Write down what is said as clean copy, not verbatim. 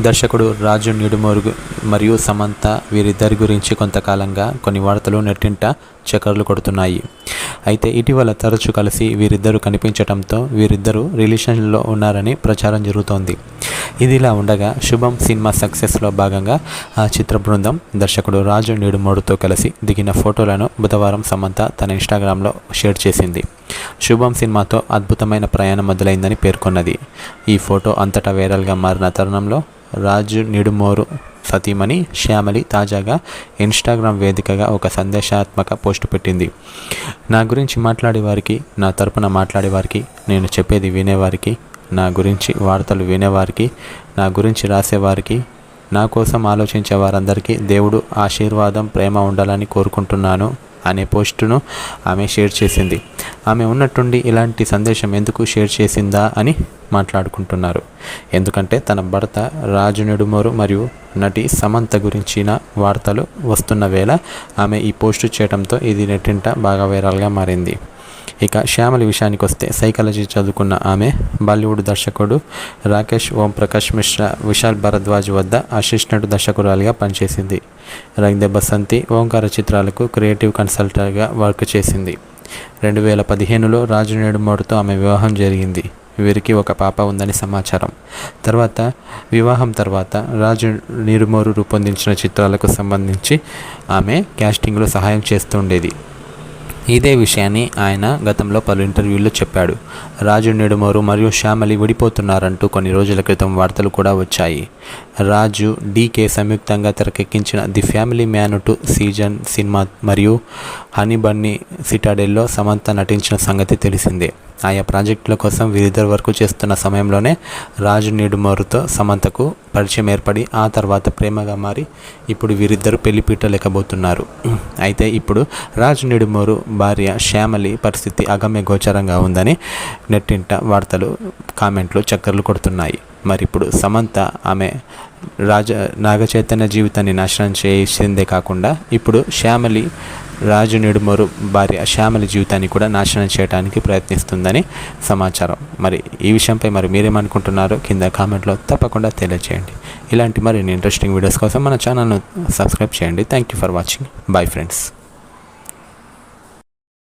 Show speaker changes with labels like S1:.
S1: దర్శకుడు రాజు నిడుమోరు మరియు సమంత వీరిద్దరి గురించి కొంతకాలంగా కొన్ని వార్తలు నెట్టింట చక్కర్లు కొడుతున్నాయి. అయితే ఇటీవల తరచూ కలిసి వీరిద్దరూ కనిపించడంతో వీరిద్దరూ రిలేషన్లో ఉన్నారని ప్రచారం జరుగుతోంది. ఇదిలా ఉండగా శుభం సినిమా సక్సెస్లో భాగంగా ఆ చిత్ర బృందం దర్శకుడు రాజు నిడుమోరుతో కలిసి దిగిన ఫోటోలను బుధవారం సమంత తన ఇన్స్టాగ్రామ్లో షేర్ చేసింది. శుభం సినిమాతో అద్భుతమైన ప్రయాణం మొదలైందని పేర్కొన్నది. ఈ ఫోటో అంతటా వైరల్గా మారిన తరుణంలో రాజు నిడుమోరు సతీమణి శ్యామలి తాజాగా ఇన్స్టాగ్రామ్ వేదికగా ఒక సందేశాత్మక పోస్టు పెట్టింది. నా గురించి మాట్లాడేవారికి, నా తరపున మాట్లాడేవారికి, నేను చెప్పేది వినేవారికి, నా గురించి వార్తలు వినేవారికి, నా గురించి రాసేవారికి, నా కోసం ఆలోచించే వారందరికీ దేవుడు ఆశీర్వాదం, ప్రేమ ఉండాలని కోరుకుంటున్నాను అనే పోస్టును ఆమె షేర్ చేసింది. ఆమె ఉన్నట్టుండి ఇలాంటి సందేశం ఎందుకు షేర్ చేసిందా అని మాట్లాడుకుంటున్నారు. ఎందుకంటే తన భర్త రాజు నిడుమోరు మరియు నటి సమంత గురించిన వార్తలు వస్తున్న వేళ ఆమె ఈ పోస్టు చేయడంతో ఇది నెట్టింట బాగా వైరల్గా మారింది. ఇక శ్యామలి విషయానికి వస్తే సైకాలజీ చదువుకున్న ఆమె బాలీవుడ్ దర్శకుడు రాకేష్ ఓంప్రకాష్ మిశ్రా, విశాల్ భరద్వాజ్ వద్ద అసిస్టెంట్ దర్శకురాలిగా పనిచేసింది. రంగ్ దే బసంతి, ఓంకార చిత్రాలకు క్రియేటివ్ కన్సల్టెంట్గా వర్క్ చేసింది. 2015లో రాజు నిడుమోరుతో ఆమె వివాహం జరిగింది. వీరికి ఒక పాప ఉందని సమాచారం. వివాహం తర్వాత రాజు నిడుమోరు రూపొందించిన చిత్రాలకు సంబంధించి ఆమె క్యాస్టింగ్లో సహాయం చేస్తుండేది. ఇదే విషయాన్ని ఆయన గతంలో పలు ఇంటర్వ్యూల్లో చెప్పాడు. రాజు నిడుమోరు మరియు శ్యామలి విడిపోతున్నారంటూ కొన్ని రోజుల క్రితం వార్తలు కూడా వచ్చాయి. రాజు, డీకే సంయుక్తంగా తెరకెక్కించిన the family man 2 season cinema మరియు హనీ బన్నీ సిటాడెల్లో సమంత నటించిన సంగతి తెలిసిందే. ఆయా ప్రాజెక్టుల కోసం వీరిద్దరు వర్క్ చేస్తున్న సమయంలోనే రాజు నిడుమోరుతో సమంతకు పరిచయం ఏర్పడి ఆ తర్వాత ప్రేమగా మారి ఇప్పుడు వీరిద్దరు పెళ్లిపీట లేకబోతున్నారు. అయితే ఇప్పుడు రాజు నిడుమోరు భార్య శ్యామలి పరిస్థితి అగమ్య గోచరంగా ఉందని నెట్టింట వార్తలు, కామెంట్లు చక్కర్లు కొడుతున్నాయి. మరి ఇప్పుడు సమంత ఆమె నాగచైతన్య జీవితాన్ని నాశనం చేసిందే కాకుండా ఇప్పుడు శ్యామలి రాజు నిడుమోరు భార్య శ్యామలి జీవితాన్ని కూడా నాశనం చేయడానికి ప్రయత్నిస్తుందని సమాచారం. మరి ఈ విషయంపై మీరేమనుకుంటున్నారో కింద కామెంట్లో తప్పకుండా తెలియజేయండి. ఇలాంటి మరిన్ని ఇంట్రెస్టింగ్ వీడియోస్ కోసం మన ఛానల్ను సబ్స్క్రైబ్ చేయండి. Thank you for watching. Bye friends.